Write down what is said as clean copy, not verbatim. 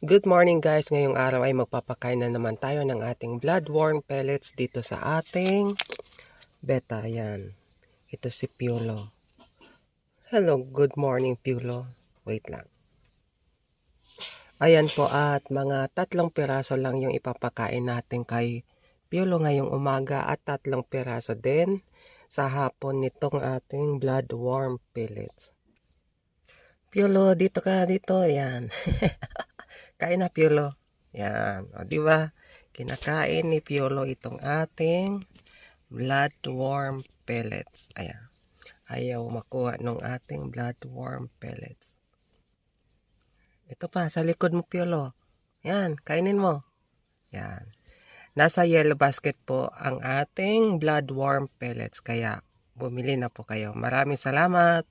Good morning guys, ngayong araw ay magpapakain na naman tayo ng ating bloodworm pellets dito sa ating beta. Ayan, ito si Piolo. Hello, good morning Piolo. Wait lang. Ayan po, at mga 3 piraso lang yung ipapakain natin kay Piolo ngayong umaga at 3 piraso din sa hapon nitong ating bloodworm pellets. Piolo, dito ka, dito. Ayan. Kain na, Piolo. Yan. O, di ba? Kinakain ni Piolo itong ating bloodworm pellets. Ayan. Ayaw makuha ng ating bloodworm pellets. Ito pa, sa likod mo, Piolo. Yan, kainin mo. Yan. Nasa yellow basket po ang ating bloodworm pellets. Kaya, bumili na po kayo. Maraming salamat.